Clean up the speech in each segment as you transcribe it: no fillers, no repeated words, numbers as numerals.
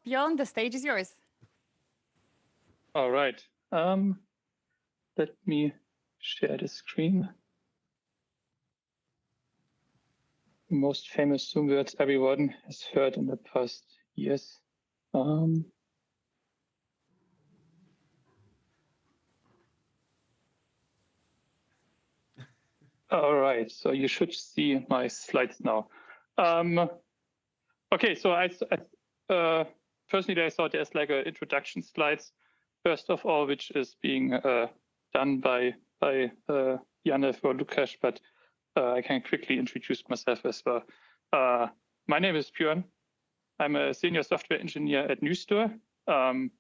Björn, the stage is yours. All right. Let me share the screen. Most famous Zoom words everyone has heard in the past years. All right, so you should see my slides now. Okay, so personally, I thought there's like an introduction slides, first of all, which is being done by Janef or Lukasz, but I can quickly introduce myself as well. My name is Björn. I'm a senior software engineer at NewStore. I'm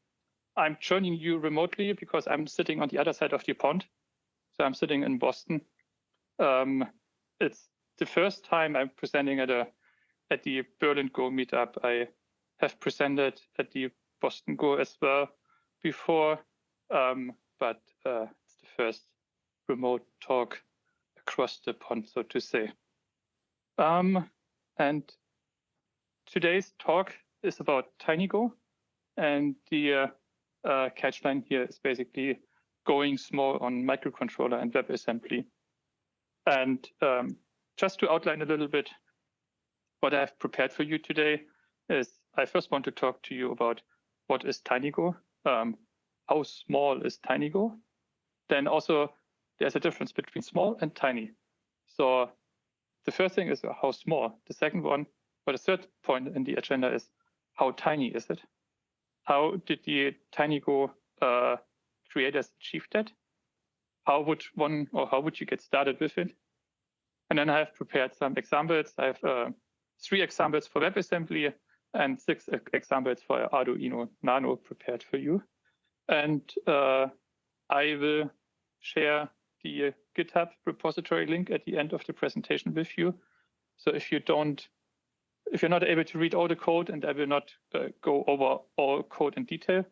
joining you remotely because I'm sitting on the other side of the pond. So I'm sitting in Boston. It's the first time I'm presenting at the Berlin Go Meetup. I have presented at the Boston Go as well before, but it's the first remote talk across the pond, so to say. And today's talk is about TinyGo, and the catchline here is basically going small on microcontroller and WebAssembly. And just to outline a little bit what I've prepared for you today is I first want to talk to you about what is TinyGo, how small is TinyGo. Then also there's a difference between small and tiny. So the first thing is how small. The second one, or the third point in the agenda is how tiny is it? How did the TinyGo creators achieve that? How would you get started with it? And then I have prepared some examples. I have 3 examples for WebAssembly and 6 examples for Arduino Nano prepared for you. And I will share the GitHub repository link at the end of the presentation with you. So if you're not able to read all the code, and I will not go over all code in detail,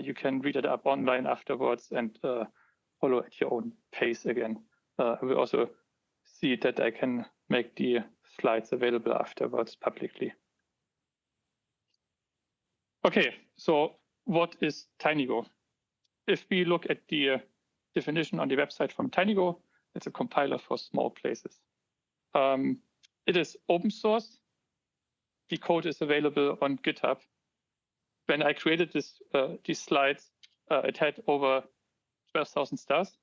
you can read it up online afterwards and follow at your own pace again. I will also see that I can make the slides available afterwards publicly. Okay, so what is TinyGo? If we look at the definition on the website from TinyGo, it's a compiler for small places. It is open source. The code is available on GitHub. When I created these slides, it had over 12,000 stars.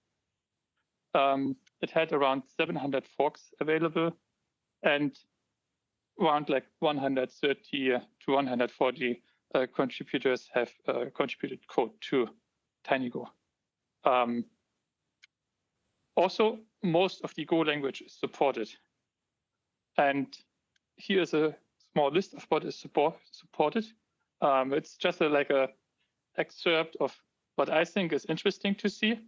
It had around 700 forks available, and around like 130 to 140 contributors have contributed code to TinyGo. Also, most of the Go language is supported. And here's a small list of what is supported. It's just like a excerpt of what I think is interesting to see.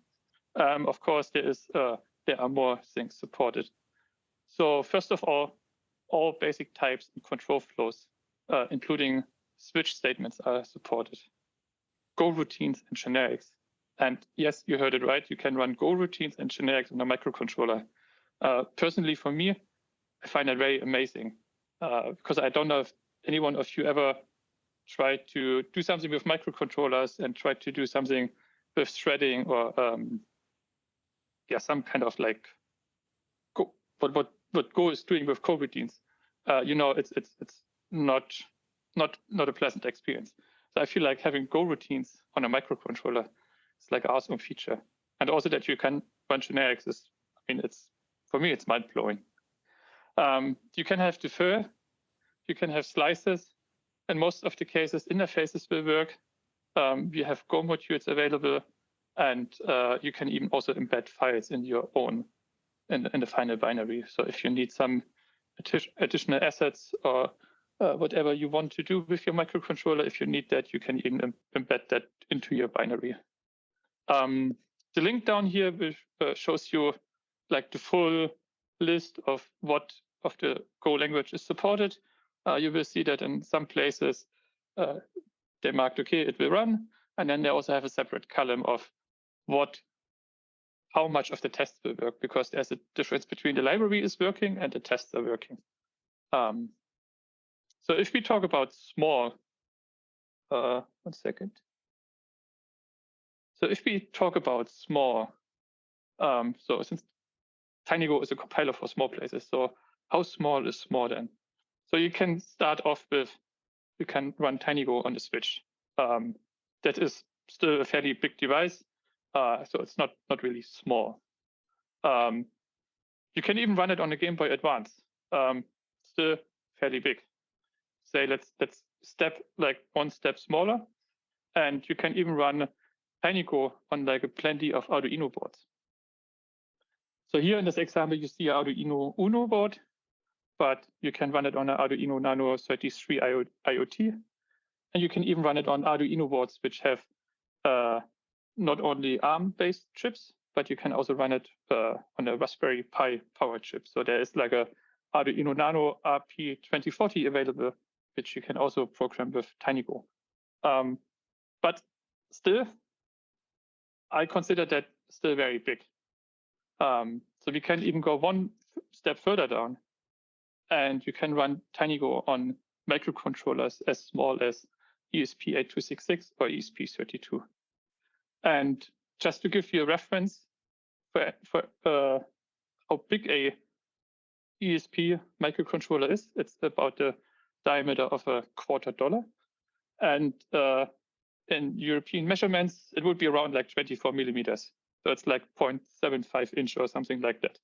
Of course, there are more things supported. So first of all basic types and control flows, including switch statements, are supported. Go routines and generics. And yes, you heard it right. You can run Go routines and generics on a microcontroller. Personally, for me, I find that very amazing because I don't know if anyone of you ever tried to do something with microcontrollers and tried to do something with threading or some kind of like Go, what Go is doing with coroutines. It's not a pleasant experience. So I feel like having Go routines on a microcontroller is like an awesome feature. And also that you can run generics is, for me, it's mind blowing. You can have defer, you can have slices. In most of the cases, interfaces will work. We have Go modules available, and you can even also embed files in your own, in the final binary. So if you need some additional assets or whatever you want to do with your microcontroller, if you need that, you can even embed that into your binary. The link down here shows you like the full list of what of the Go language is supported. You will see that in some places they marked, okay, it will run. And then they also have a separate column of how much of the test will work, because there's a difference between the library is working and the tests are working. So if we talk about small, 1 second. So if we talk about small, so since TinyGo is a compiler for small places, so how small is small then? So you can start off with, you can run TinyGo on the Switch. That is still a fairly big device, so it's not really small. You can even run it on a Game Boy Advance, still fairly big. Say let's step like 1 step smaller, and you can even run TinyGo on like a plenty of Arduino boards. So here in this example, you see an Arduino Uno board, but you can run it on an Arduino Nano 33 IoT, and you can even run it on Arduino boards which have not only ARM-based chips, but you can also run it on a Raspberry Pi powered chip. So there is like a Arduino Nano RP2040 available, which you can also program with TinyGo. But still, I consider that still very big. So we can even go 1 step further down, and you can run TinyGo on microcontrollers as small as ESP8266 or ESP32. And just to give you a reference for how big a ESP microcontroller is, it's about the diameter of a $0.25. And in European measurements, it would be around like 24 millimeters. So it's like 0.75 inch or something like that.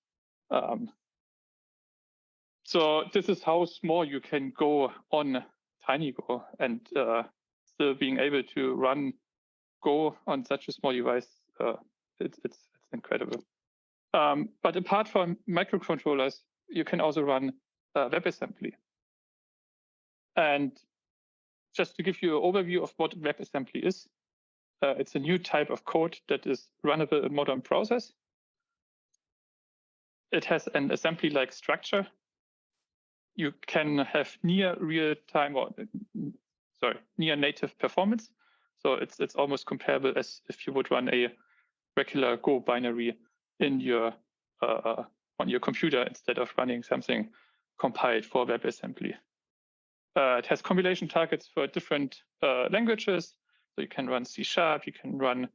So this is how small you can go on TinyGo, and still being able to run Go on such a small device, it's incredible. But apart from microcontrollers, you can also run WebAssembly. And just to give you an overview of what WebAssembly is, it's a new type of code that is runnable in modern browsers. It has an assembly-like structure. You can have near real-time or near native performance. So it's almost comparable as if you would run a regular Go binary in your on your computer instead of running something compiled for WebAssembly. It has compilation targets for different languages. So you can run C#, you can run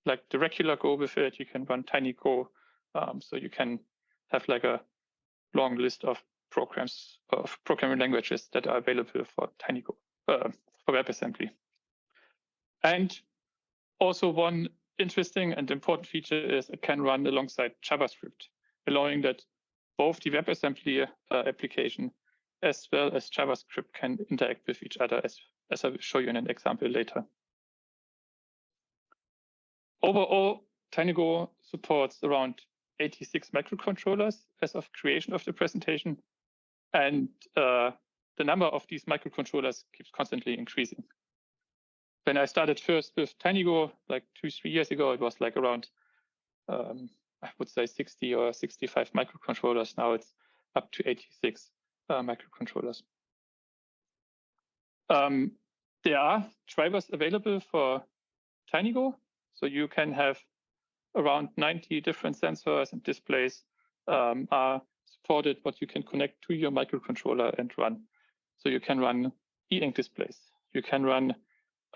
like the regular Go with it, you can run TinyGo. So you can have like a long list of programs of programming languages that are available for TinyGo, for WebAssembly. And also one interesting and important feature is it can run alongside JavaScript, allowing that both the WebAssembly application as well as JavaScript can interact with each other, as I will show you in an example later. Overall, TinyGo supports around 86 microcontrollers as of creation of the presentation, and the number of these microcontrollers keeps constantly increasing. When I started first with TinyGo, like 2-3 years ago, it was like around, I would say 60 or 65 microcontrollers. Now it's up to 86 microcontrollers. There are drivers available for TinyGo. So you can have around 90 different sensors and displays are supported, what you can connect to your microcontroller and run. So you can run e-ink displays. You can run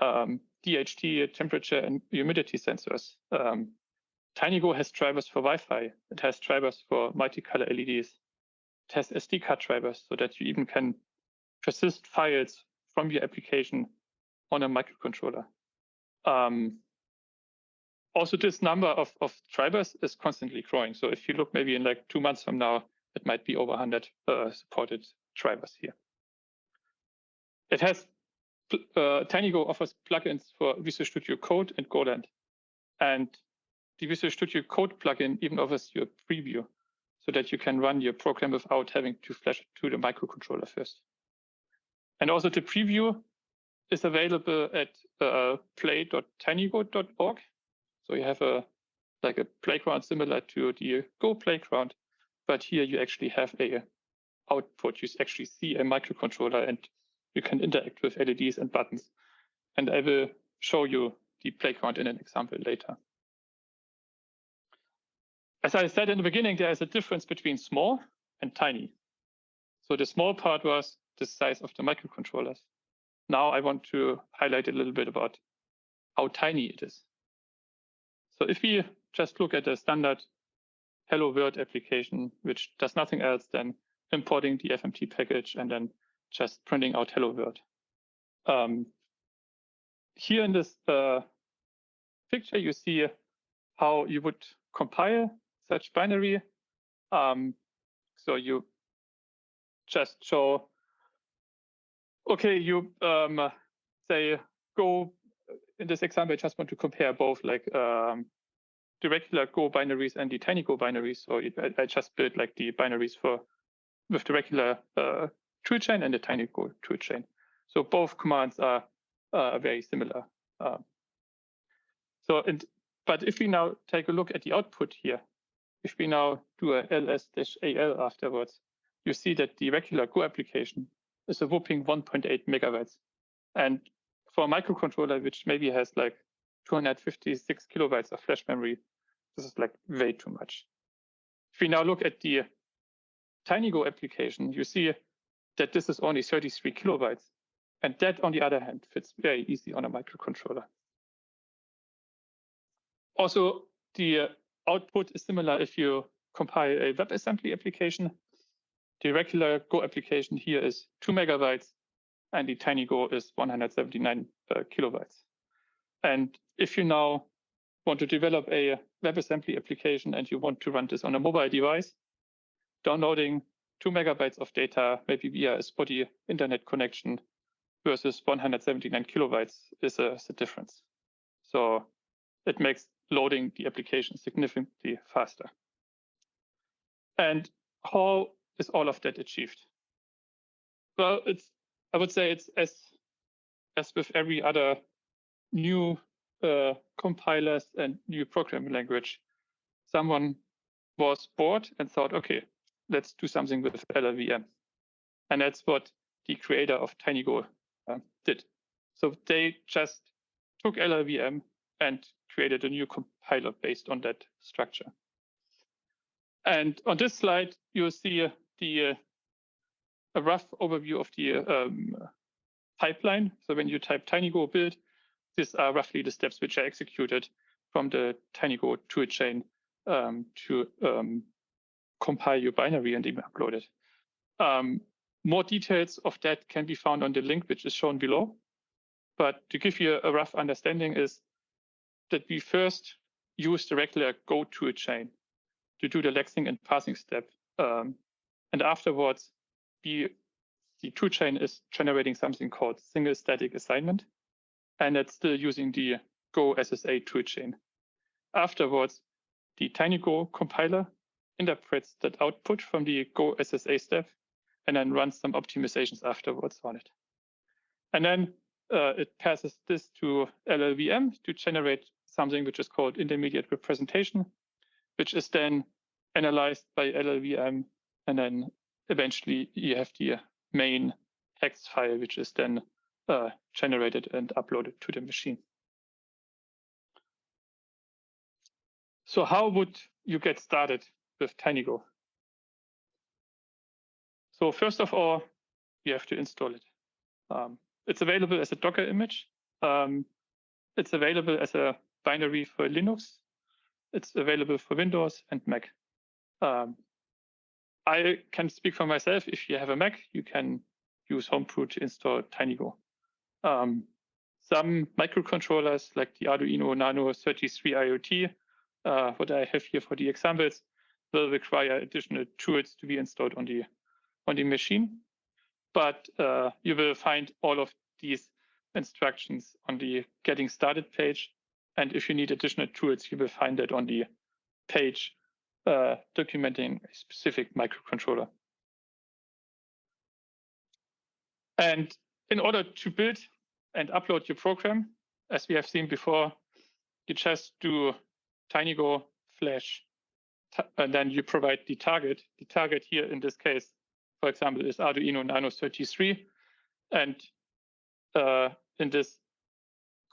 DHT, temperature and humidity sensors. TinyGo has drivers for Wi-Fi. It has drivers for multicolor LEDs. It has SD card drivers so that you even can persist files from your application on a microcontroller. Also, this number of drivers is constantly growing. So if you look maybe in like 2 months from now, it might be over 100 supported drivers here. It has TinyGo offers plugins for Visual Studio Code and Golang. And the Visual Studio Code plugin even offers you a preview so that you can run your program without having to flash it to the microcontroller first. And also the preview is available at play.tinygo.org. So you have like a playground similar to the Go playground, but here you actually have a output. You actually see a microcontroller and you can interact with LEDs and buttons. And I will show you the playground in an example later. As I said in the beginning, there is a difference between small and tiny. So the small part was the size of the microcontrollers. now I want to highlight a little bit about how tiny it is. So if we just look at a standard Hello World application, which does nothing else than importing the FMT package and then just printing out Hello World. Here in this picture, you see how you would compile such binary. So you just show, okay, you say Go. In this example, I just want to compare both like the regular Go binaries and the TinyGo binaries. So I just built like the binaries with the regular toolchain and the TinyGo toolchain. So both commands are very similar. But if we now take a look at the output here, if we now do a ls-al afterwards, you see that the regular Go application is a whopping 1.8 megabytes. And for a microcontroller, which maybe has like 256 kilobytes of flash memory, this is like way too much. If we now look at the TinyGo application, you see that this is only 33 kilobytes. And that, on the other hand, fits very easy on a microcontroller. Also, the output is similar if you compile a WebAssembly application. The regular Go application here is 2 megabytes, and the TinyGo is 179 kilobytes. And if you now want to develop a WebAssembly application and you want to run this on a mobile device, downloading 2 megabytes of data, maybe via a spotty internet connection, versus 179 kilobytes is a difference. So it makes loading the application significantly faster. And how is all of that achieved? Well, I would say it's as with every other new compilers and new programming language. Someone was bored and thought, okay, let's do something with LLVM. And that's what the creator of TinyGo did. So they just took LLVM and created a new compiler based on that structure. And on this slide, you'll see a rough overview of the pipeline. So when you type TinyGo build, these are roughly the steps which are executed from the TinyGo toolchain to compile your binary and even upload it. More details of that can be found on the link, which is shown below. But to give you a rough understanding is that we first use the regular Go toolchain to do the lexing and parsing step. And afterwards, the toolchain is generating something called single static assignment. And it's still using the Go SSA toolchain. Afterwards, the TinyGo compiler interprets that output from the Go SSA step and then runs some optimizations afterwards on it. And then it passes this to LLVM to generate something which is called intermediate representation, which is then analyzed by LLVM. And then eventually you have the main text file, which is then generated and uploaded to the machine. So how would you get started with TinyGo? So first of all, you have to install it. It's available as a Docker image. It's available as a binary for Linux. It's available for Windows and Mac. I can speak for myself. If you have a Mac, you can use Homebrew to install TinyGo. Some microcontrollers like the Arduino Nano 33 IoT, what I have here for the examples, will require additional tools to be installed on the machine. But you will find all of these instructions on the Getting Started page. And if you need additional tools, you will find that on the page documenting a specific microcontroller. And in order to build and upload your program, as we have seen before, you just do TinyGo flash, and then you provide the target. The target here in this case, for example, is Arduino Nano 33. And in this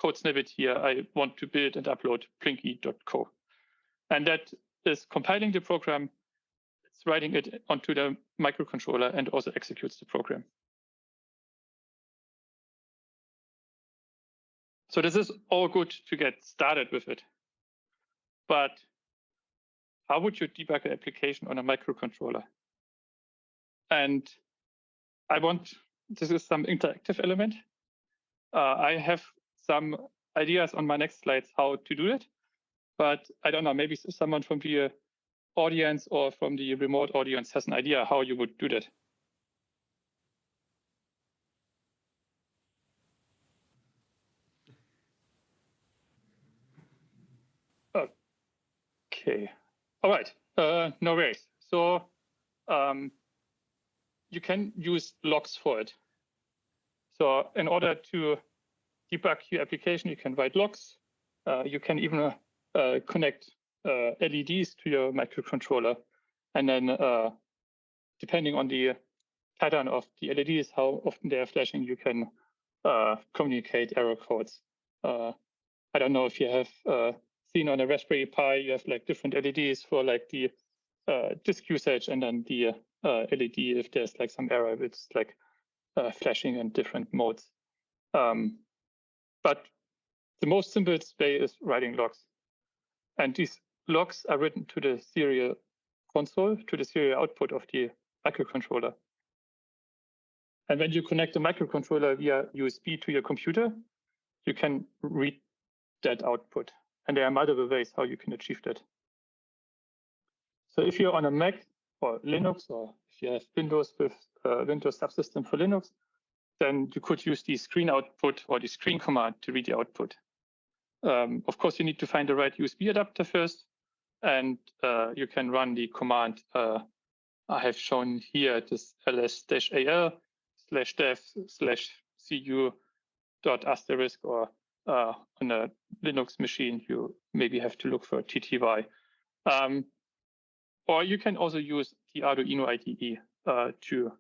code snippet here, I want to build and upload Blinky.co. And that is compiling the program, it's writing it onto the microcontroller and also executes the program. So this is all good to get started with it. But how would you debug an application on a microcontroller? And this is some interactive element. I have some ideas on my next slides how to do it, but I don't know, maybe someone from the audience or from the remote audience has an idea how you would do that. Okay, all right, no worries. So you can use logs for it. So in order to debug your application, you can write logs. You can even connect LEDs to your microcontroller. And then depending on the pattern of the LEDs, how often they are flashing, you can communicate error codes. I don't know if you have seen on a Raspberry Pi, you have like different LEDs for like the disk usage, and then the LED, if there's like some error, it's like flashing in different modes. But the most simplest way is writing logs. And these logs are written to the serial console, to the serial output of the microcontroller. And when you connect the microcontroller via USB to your computer, you can read that output. And there are multiple ways how you can achieve that. So if you're on a Mac or Linux, or if you have Windows with Windows subsystem for Linux, then you could use the screen output or the screen command to read the output. Of course, you need to find the right USB adapter first, and you can run the command I have shown here, this ls-al/dev/cu.**, or on a Linux machine, you maybe have to look for TTY. Or you can also use the Arduino IDE to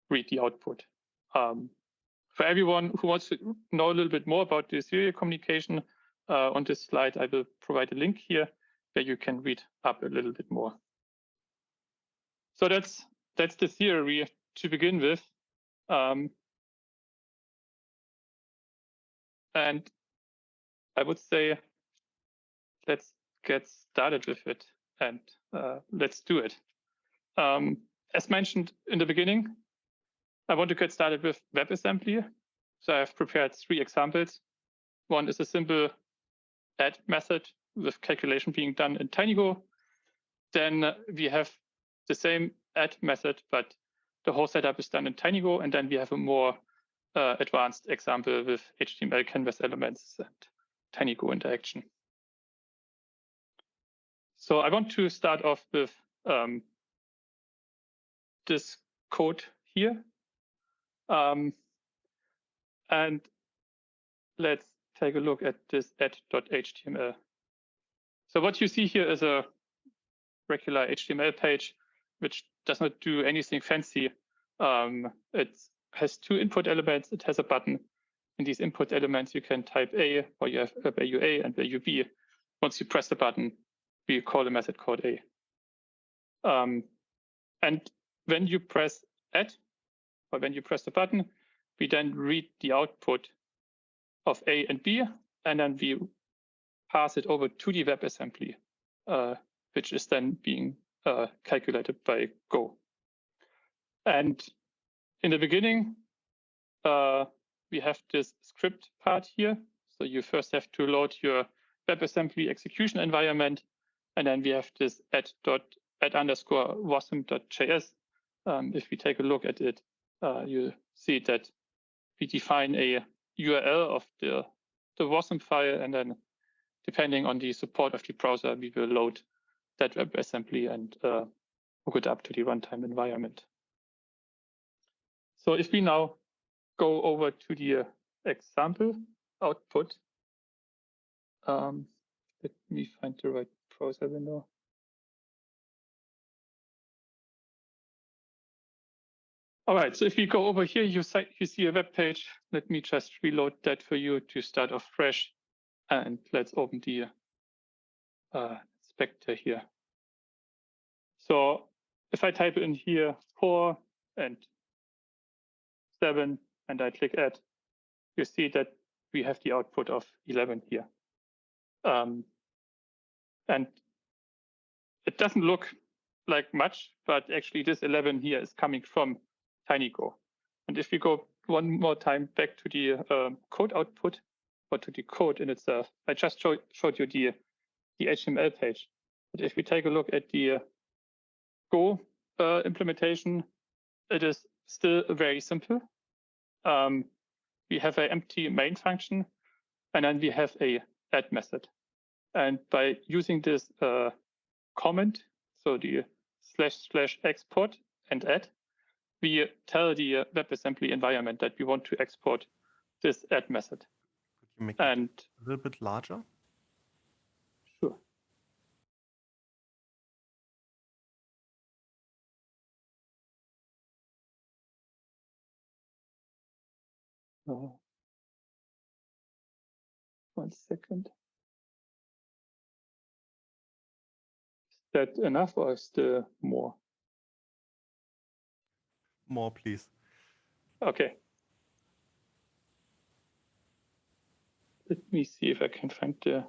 read the output. For everyone who wants to know a little bit more about the serial communication, on this slide, I will provide a link here where you can read up a little bit more. So that's the theory to begin with. And I would say, let's get started with it, and let's do it. As mentioned in the beginning, I want to get started with WebAssembly. So I've prepared 3 examples. One is a simple add method with calculation being done in TinyGo. Then we have the same add method, but the whole setup is done in TinyGo. And then we have a more advanced example with HTML canvas elements and TinyGo interaction. So I want to start off with this code here. And let's take a look at this add.html. So what you see here is a regular HTML page, which does not do anything fancy. It has 2 input elements. It has a button. In these input elements, you can type A, or you have value A and value B. Once you press the button, we call a method called A. And when you press add, or when you press the button, we then read the output of A and B, and then we pass it over to the WebAssembly, which is then being calculated by Go. And in the beginning, we have this script part here. So you first have to load your WebAssembly execution environment, and then we have this add_wasm.js. If we take a look at it, you see that we define a URL of the wasm file, and then depending on the support of the browser, we will load that WebAssembly and hook it up to the runtime environment. So if we now go over to the example output, let me find the right browser window. All right, so if we go over here, you see a web page. Let me just reload that for you to start off fresh. And let's open the inspector here. So if I type in here 4 and 7, and I click add, you see that we have the output of 11 here. And it doesn't look like much, but actually this 11 here is coming from TinyGo. And if we go one more time back to the code output, or to the code in itself, I just showed you the HTML page. But if we take a look at the Go implementation, it is still very simple. We have an empty main function, and then we have a add method. And by using this comment, so the / export and add, we tell the WebAssembly environment that we want to export this add method. Could you make it a little bit larger? Sure. One second. Is that enough, or is there more? More, please. Okay. Let me see if I can find the.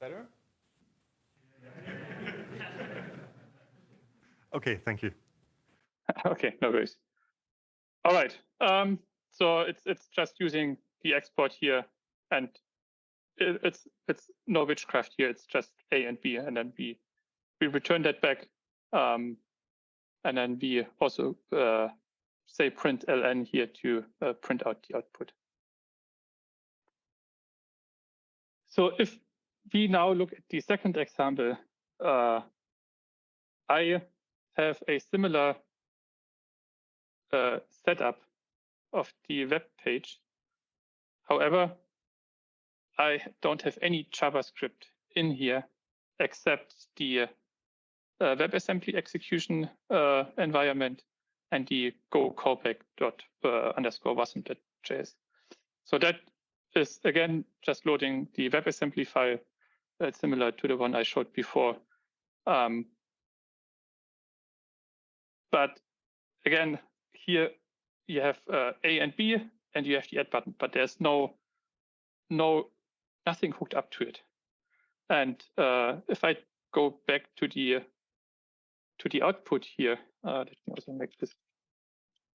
Better? Okay, thank you. Okay, no worries. All right. So it's just using the export here, and it's no witchcraft here. It's just A and B, and then we return that back, and then we also say print ln here to print out the output. So if we now look at the second example, I have a similar setup of the web page. However, I don't have any JavaScript in here except the WebAssembly execution environment and the go callback._wasm.js. So that is, again, just loading the WebAssembly file, similar to the one I showed before. But again, here you have A and B, and you have the add button, but there's nothing hooked up to it. And if I go back to the output here, let me also make this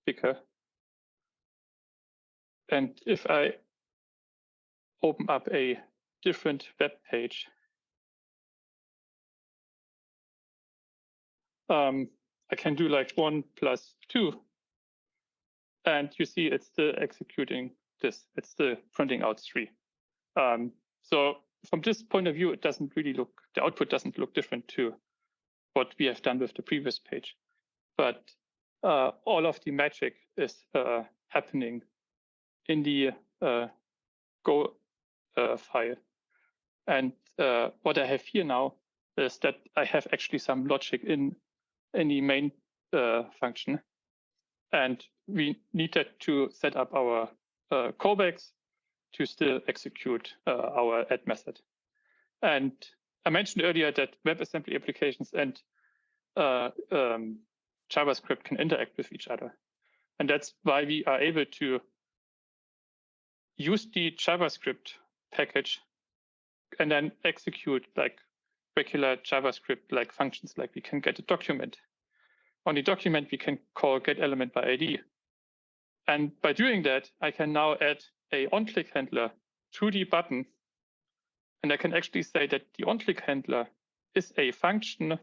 bigger. And if I open up a different web page, I can do like 1 + 2. And you see it's still executing this. It's still printing out 3. So from this point of view, it doesn't really look, the output doesn't look different to what we have done with the previous page. But all of the magic is happening in the Go file. And what I have here now is that I have actually some logic in the main function. And we need that to set up our callbacks to still execute our add method. And I mentioned earlier that WebAssembly applications and JavaScript can interact with each other. And that's why we are able to use the JavaScript package and then execute like regular JavaScript like functions, like we can get a document. On the document, we can call getElementById. And by doing that, I can now add a onClick handler to the button. And I can actually say that the onClick handler is a function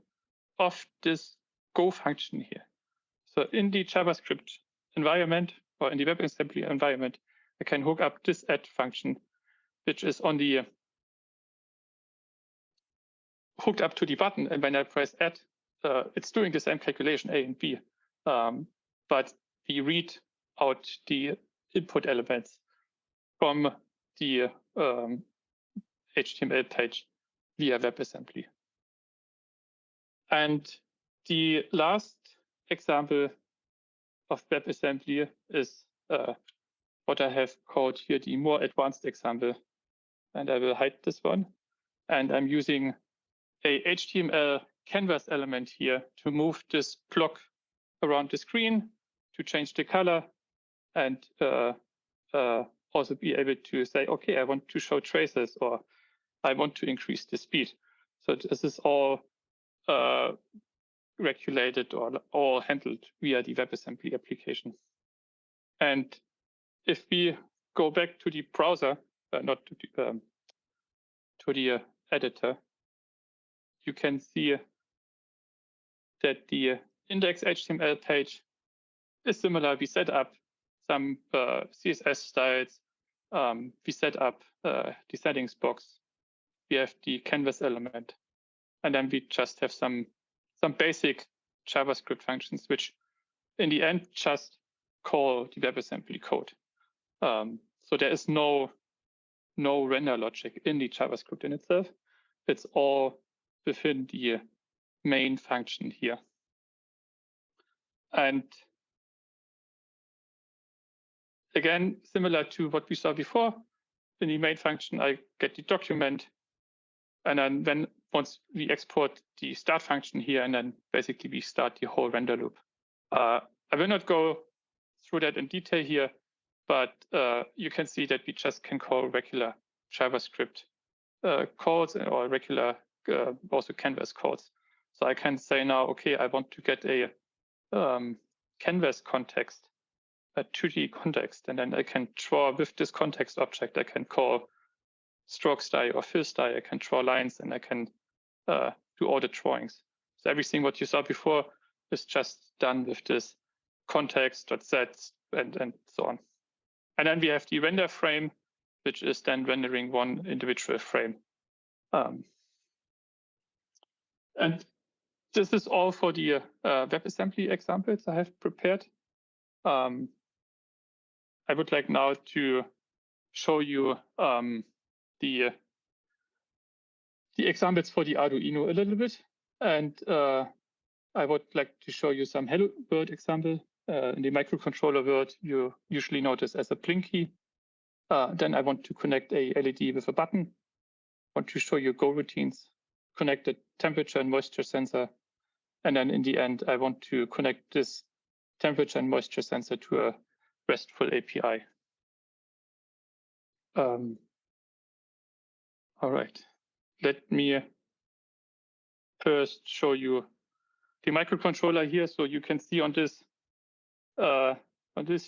of this Go function here. So in the JavaScript environment, or in the WebAssembly environment, I can hook up this add function, which is on the hooked up to the button. And when I press add, it's doing the same calculation, A and B, but we read out the input elements from the HTML page via WebAssembly. And the last example of WebAssembly is what I have called here the more advanced example. And I will hide this one. And I'm using a HTML canvas element here to move this block around the screen to change the color and also be able to say, okay, I want to show traces or I want to increase the speed. So this is all regulated or all handled via the WebAssembly application. And if we go back to the browser, not to the editor, you can see that the index.html page is similar. We set up some CSS styles. We set up the settings box. We have the canvas element, and then we just have some basic JavaScript functions, which in the end just call the WebAssembly code. So there is no render logic in the JavaScript in itself. It's all within the main function here. And again, similar to what we saw before, in the main function, I get the document. And then once we export the start function here, and then basically we start the whole render loop. I will not go through that in detail here, but you can see that we just can call regular JavaScript calls or regular also canvas calls. So I can say now, okay, I want to get a canvas context, a 2D context, and then I can draw with this context object. I can call stroke style or fill style. I can draw lines, and I can do all the drawings. So everything what you saw before is just done with this context.set and so on. And then we have the render frame, which is then rendering one individual frame. And this is all for the WebAssembly examples I have prepared. I would like now to show you the examples for the Arduino a little bit. And I would like to show you some Hello World example. In the microcontroller world, you usually know this as a Blinky. Then I want to connect a LED with a button. I want to show you Go routines, connect a temperature and moisture sensor. And then in the end, I want to connect this temperature and moisture sensor to a RESTful API. All right, let me first show you the microcontroller here. So you can see on this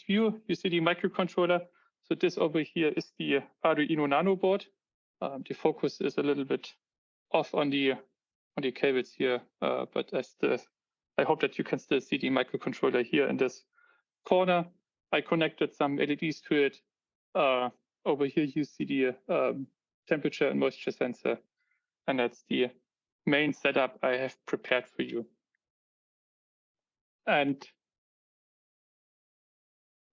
view, you see the microcontroller. So this over here is the Arduino Nano board. The focus is a little bit off on the cables here, but I hope that you can still see the microcontroller here in this corner. I connected some LEDs to it. Over here you see the temperature and moisture sensor, and that's the main setup I have prepared for you. And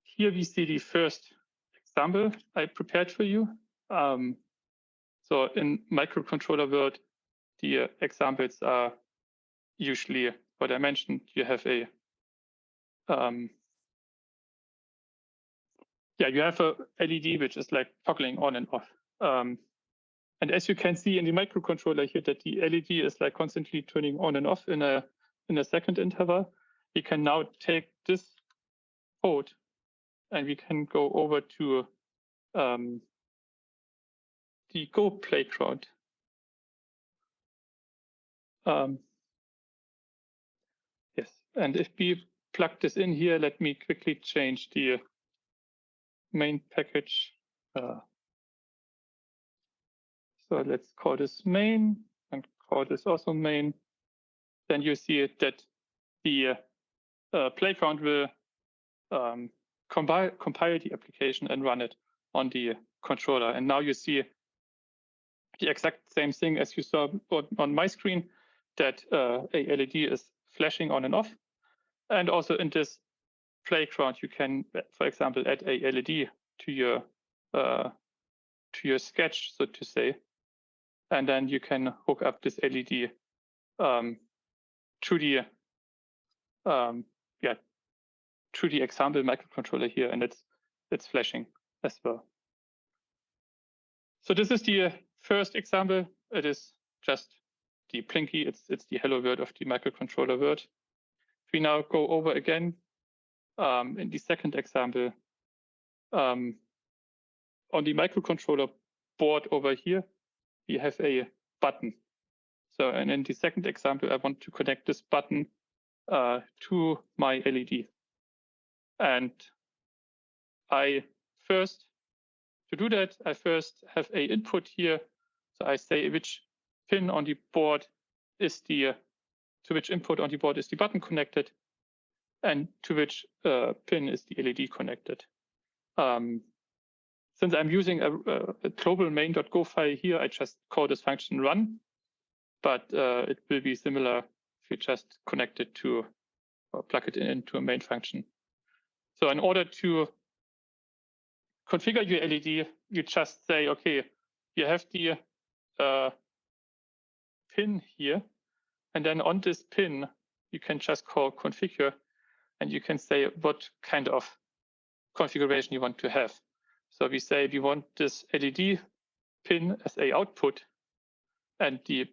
here we see the first example I prepared for you. So in microcontroller world, the examples are usually what I mentioned. You have a you have a LED which is like toggling on and off. And as you can see in the microcontroller here, that the LED is like constantly turning on and off in a second interval. We can now take this code and we can go over to the Go playground. Yes, and if we plug this in here, let me quickly change the main package. So let's call this main and call this also main. Then you see that the playground will compile the application and run it on the controller. And now you see the exact same thing as you saw on my screen, that a LED is flashing on and off. And also in this playground, you can, for example, add a LED to your sketch, so to say. And then you can hook up this LED to the example microcontroller here, and it's flashing as well. So this is the first example. It is just the Blinky. It's the hello world of the microcontroller world. If we now go over again in the second example, on the microcontroller board over here, we have a button. So, and in the second example, I want to connect this button to my LED. And to do that, I first have a input here. So I say which pin on the board is to which input on the board is the button connected, and to which pin is the LED connected. Since I'm using a global main.go file here, I just call this function run, but it will be similar if you just connect it to or plug it into a main function. So in order to configure your LED, you just say, okay, you have the pin here, and then on this pin, you can just call configure, and you can say what kind of configuration you want to have. So we say we want this LED pin as a output, and the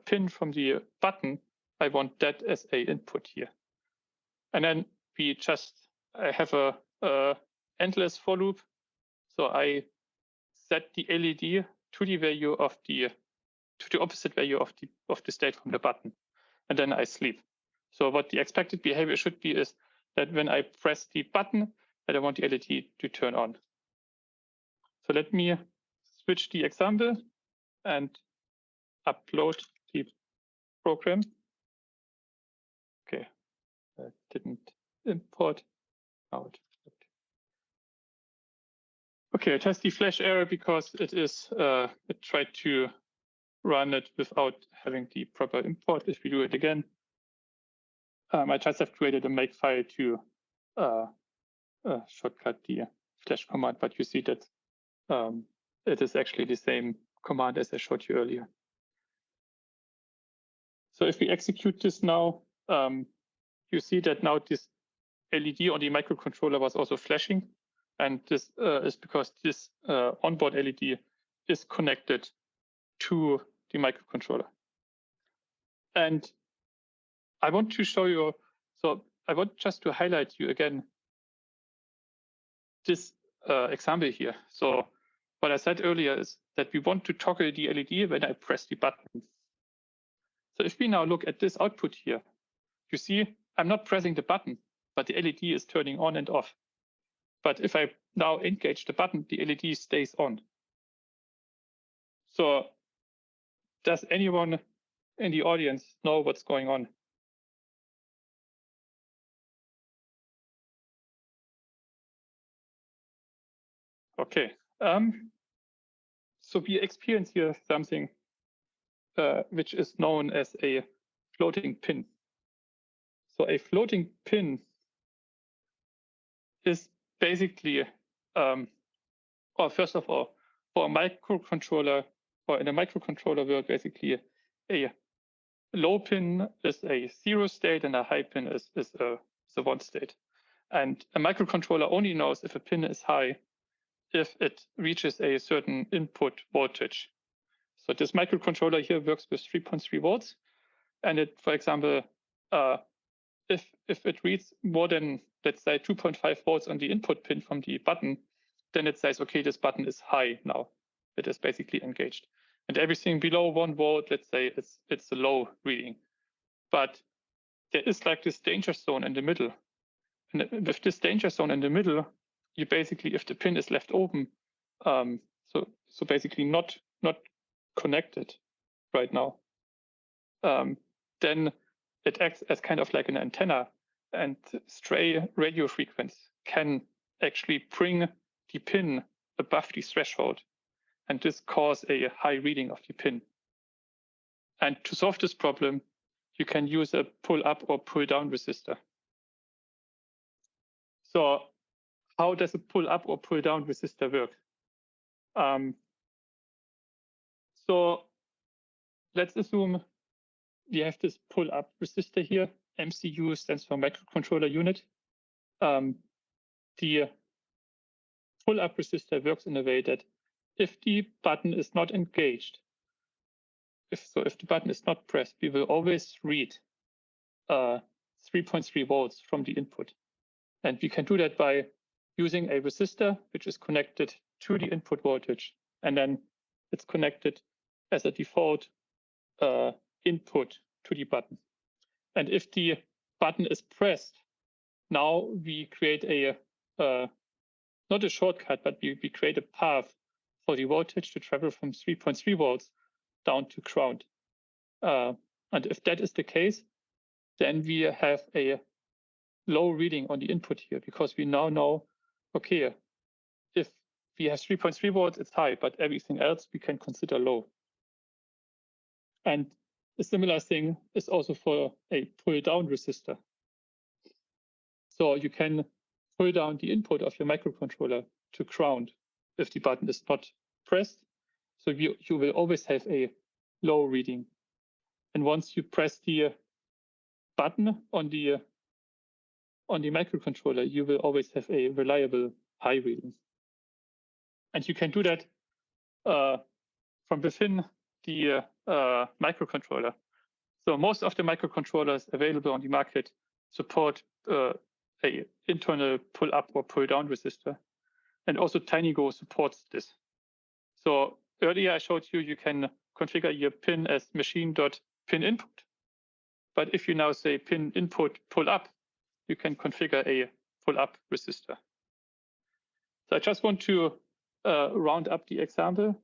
pin from the button, I want that as a input here. And then we just have a endless for loop. So I set the LED to the value of the opposite value of the state from the button, and then I sleep. So what the expected behavior should be is that when I press the button, that I want the LED to turn on. So let me switch the example and upload the program. Okay, I didn't import out. Okay, it has the flash error because it tried to run it without having the proper import. If we do it again, I just have created a make file to shortcut the flash command, but you see that it is actually the same command as I showed you earlier. So if we execute this now, you see that now this LED on the microcontroller was also flashing. And this is because this onboard LED is connected to the microcontroller. And I want to show you, so I want just to highlight you again this example here. So what I said earlier is that we want to toggle the LED when I press the button. So if we now look at this output here, you see I'm not pressing the button, but the LED is turning on and off. But if I now engage the button, the LED stays on. So does anyone in the audience know what's going on? Okay. So we experience here something which is known as a floating pin. So a floating pin is basically, or first of all, for a microcontroller, or in a microcontroller world, basically a low pin is a 0 state and a high pin is a 1 state. And a microcontroller only knows if a pin is high if it reaches a certain input voltage. So this microcontroller here works with 3.3 volts. And it, for example, if it reads more than, let's say, 2.5 volts on the input pin from the button, then it says, okay, this button is high now. It is basically engaged. And everything below 1 volt, let's say, it's a low reading. But there is like this danger zone in the middle. And with this danger zone in the middle, you basically, if the pin is left open, so basically not connected right now, then it acts as kind of like an antenna, and stray radio frequency can actually bring the pin above the threshold, and this causes a high reading of the pin. And to solve this problem, you can use a pull up or pull down resistor. So how does a pull up or pull down resistor work? So let's assume we have this pull up resistor here. MCU stands for microcontroller unit. The pull up resistor works in a way that if the button is not engaged, if the button is not pressed, we will always read 3.3 volts from the input. And we can do that by using a resistor, which is connected to the input voltage. And then it's connected as a default input to the button. And if the button is pressed, now we create a, not a shortcut, but we create a path for the voltage to travel from 3.3 volts down to ground. And if that is the case, then we have a low reading on the input here, because we now know, okay, if we have 3.3 volts, it's high, but everything else we can consider low. And a similar thing is also for a pull-down resistor. So you can pull down the input of your microcontroller to ground if the button is not pressed. So you will always have a low reading. And once you press the button on the microcontroller, you will always have a reliable high reading. And you can do that from within the microcontroller. So most of the microcontrollers available on the market support a internal pull-up or pull-down resistor. And also TinyGo supports this. So earlier I showed you can configure your pin as machine.pin input. But if you now say pin input pull-up, you can configure a pull-up resistor. So I just want to round up the example.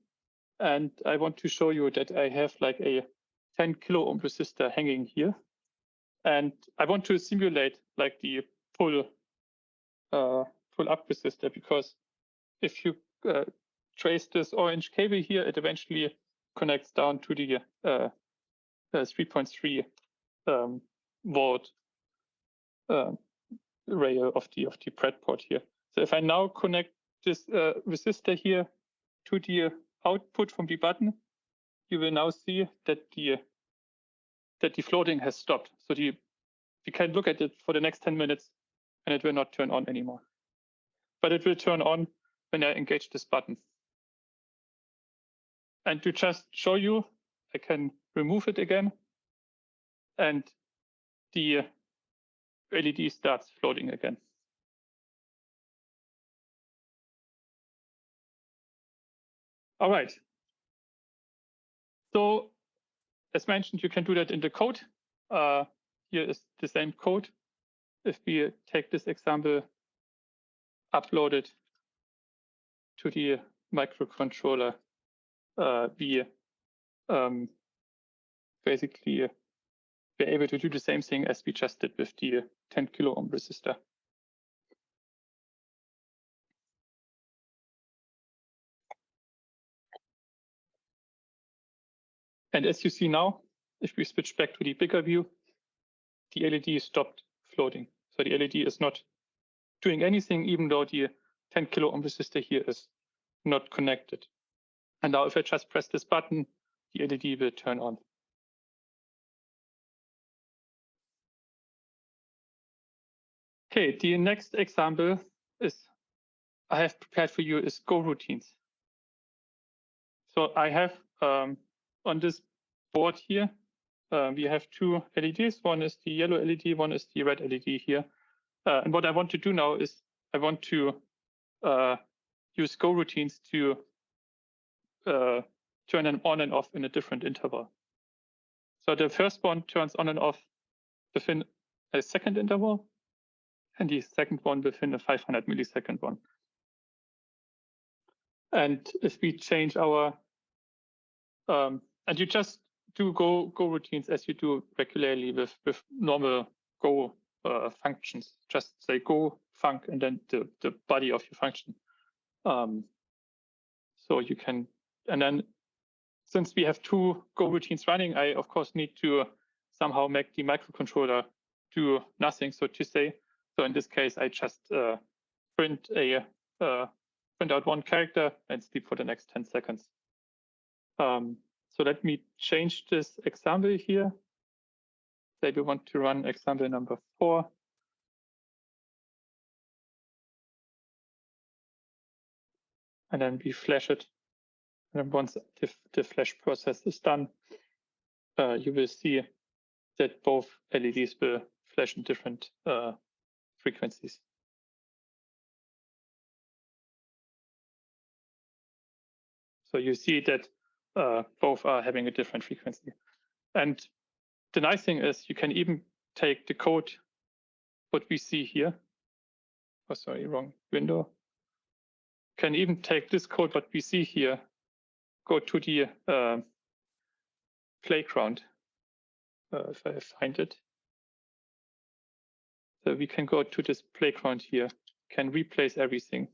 And I want to show you that I have like a 10 kilo ohm resistor hanging here. And I want to simulate like the pull-up resistor, because if you trace this orange cable here, it eventually connects down to the 3.3 volt rail of the breadboard here. So if I now connect this resistor here to the output from the button, you will now see that the floating has stopped. So we can look at it for the next 10 minutes and it will not turn on anymore. But it will turn on when I engage this button. And to just show you, I can remove it again, and the LED starts floating again. All right. So as mentioned, you can do that in the code. Here is the same code. If we take this example, upload it to the microcontroller, we basically we're able to do the same thing as we just did with the 10 kilo ohm resistor. And as you see now, if we switch back to the bigger view, the LED stopped floating. So the LED is not doing anything, even though the 10 kilo ohm resistor here is not connected. And now if I just press this button, the LED will turn on. Okay, the next example I have prepared for you is Go routines. So I have on this board here, we have two LEDs. One is the yellow LED, one is the red LED here. And what I want to do now is I want to use Go routines to turn them on and off in a different interval. So the first one turns on and off within a second interval, and the second one within a 500 millisecond one. And if we change our, and you just do Go routines as you do regularly with normal Go functions. Just say Go func and then the body of your function. So you can, and then since we have two Go routines running, I of course need to somehow make the microcontroller do nothing, so to say. So in this case, I just print out one character and sleep for the next 10 seconds. So let me change this example here. Say we want to run example number 4. And then we flash it. And then once the flash process is done, you will see that both LEDs will flash in different frequencies. So you see that both are having a different frequency. And the nice thing is you can even take the code, what we see here. Oh, sorry, wrong window. Can even take this code, what we see here, go to the playground, if I find it. So we can go to this playground here, can replace everything.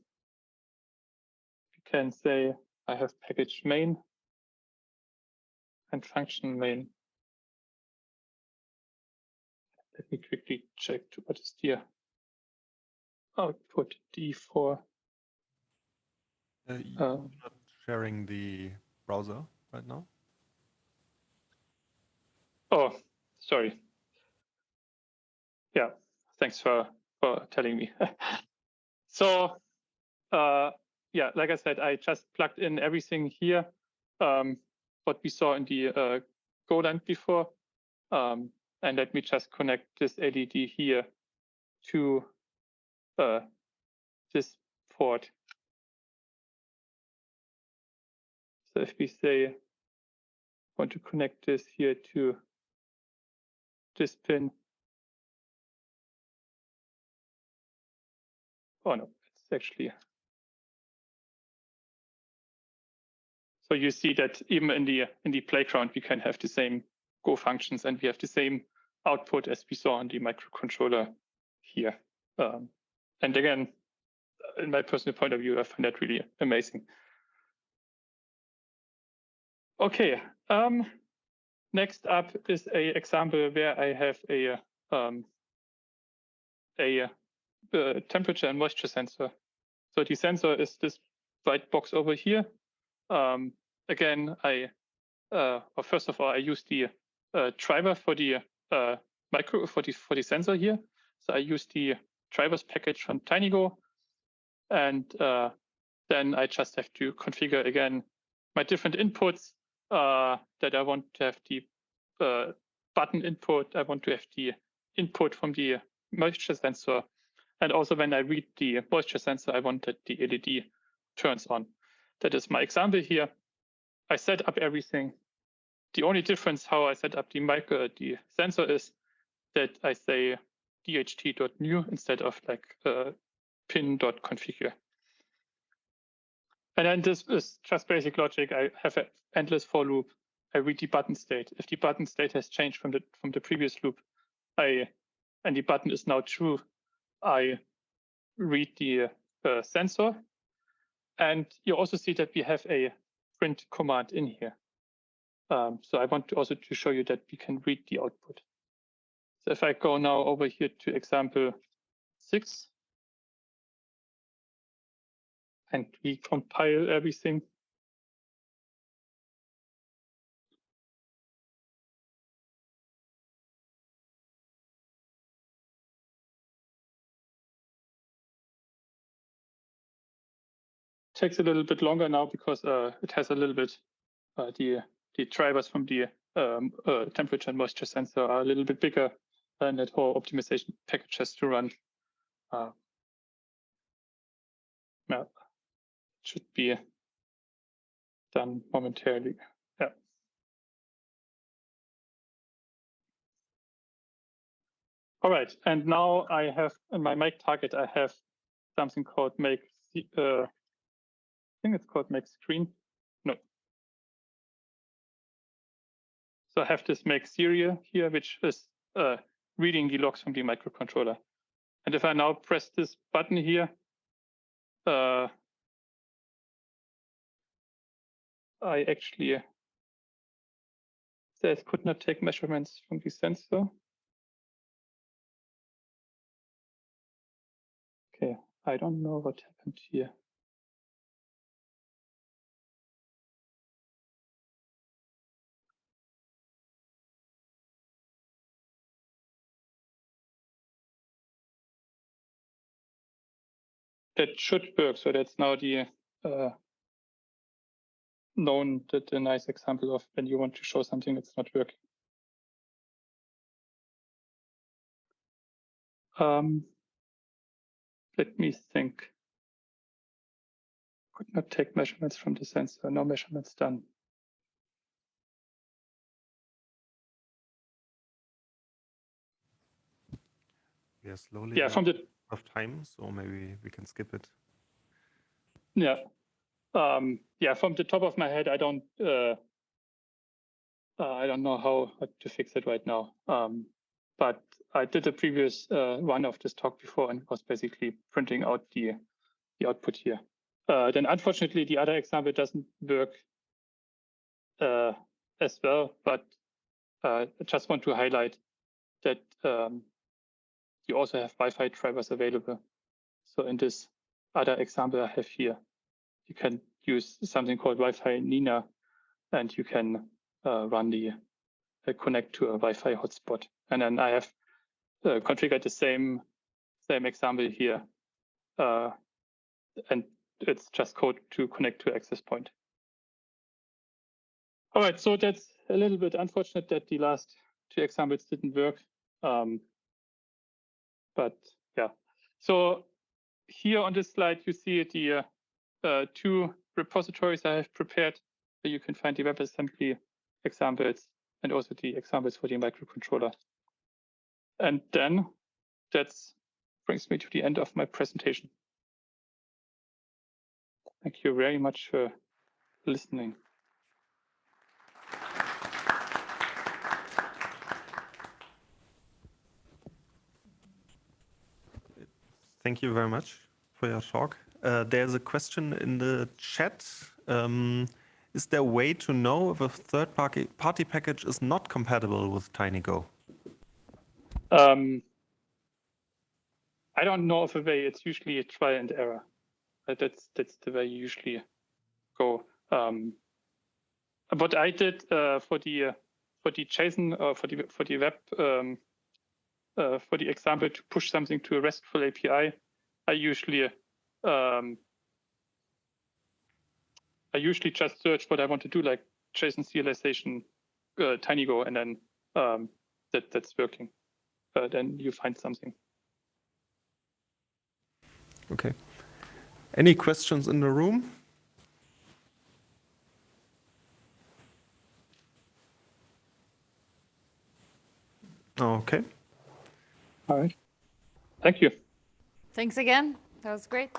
We can say, I have package main and function main. Let me quickly check what is the output D4. You're not sharing the browser right now? Oh, sorry. Yeah, thanks for telling me. So, yeah, like I said, I just plugged in everything here, what we saw in the Golang before. And let me just connect this LED here to this port. So if we say, want to connect this here to this pin. Oh no, it's actually. So you see that even in the playground, we can have the same Go functions and we have the same output as we saw on the microcontroller here. And again, in my personal point of view, I find that really amazing. Okay, next up is an example where I have a temperature and moisture sensor. So the sensor is this white box over here. Again, well, first of all, I use the driver for the for the sensor here. So I use the drivers package from TinyGo, and then I just have to configure again my different inputs that I want to have the button input. I want to have the input from the moisture sensor. And also when I read the moisture sensor, I want that the LED turns on. That is my example here. I set up everything. The only difference how I set up the sensor is that I say dht.new instead of like pin.configure. And then this is just basic logic. I have an endless for loop. I read the button state. If the button state has changed from the previous loop, and the button is now true, I read the sensor. And you also see that we have a print command in here. So I want to also to show you that we can read the output. So if I go now over here to example 6, and we compile everything. Takes a little bit longer now because it has a little bit the drivers from the temperature and moisture sensor are a little bit bigger, and that whole optimization package has to run. Yeah, it should be done momentarily. Yeah. All right, and now I have in my make target, I have something called make. I think it's called make screen. No. So I have this make serial here, which is reading the logs from the microcontroller. And if I now press this button here, I actually says could not take measurements from the sensor. Okay, I don't know what happened here. That should work. So that's now the the nice example of when you want to show something that's not working. Let me think. Could not take measurements from the sensor. No measurements done. We are slowly from the of time, so maybe we can skip it. Yeah. From the top of my head, I don't know how to fix it right now. But I did a previous one of this talk before and was basically printing out the output here. Then unfortunately, the other example doesn't work as well, but I just want to highlight that you also have Wi-Fi drivers available. So in this other example I have here, you can use something called Wi-Fi Nina, and you can run the connect to a Wi-Fi hotspot. And then I have configured the same example here, and it's just code to connect to access point. All right, so that's a little bit unfortunate that the last two examples didn't work. But yeah, so here on this slide, you see the two repositories I have prepared where you can find the WebAssembly examples and also the examples for the microcontroller. And then that brings me to the end of my presentation. Thank you very much for listening. Thank you very much for your talk. There's a question in the chat. Is there a way to know if a third-party package is not compatible with TinyGo? I don't know of a way. It's usually a trial and error. That's the way you usually go. What I did for the JSON or for the web for the example to push something to a RESTful API, I usually just search what I want to do, like JSON serialization, TinyGo, and then that's working. Then you find something. Okay. Any questions in the room? Okay. All right. Thank you. Thanks again. That was great.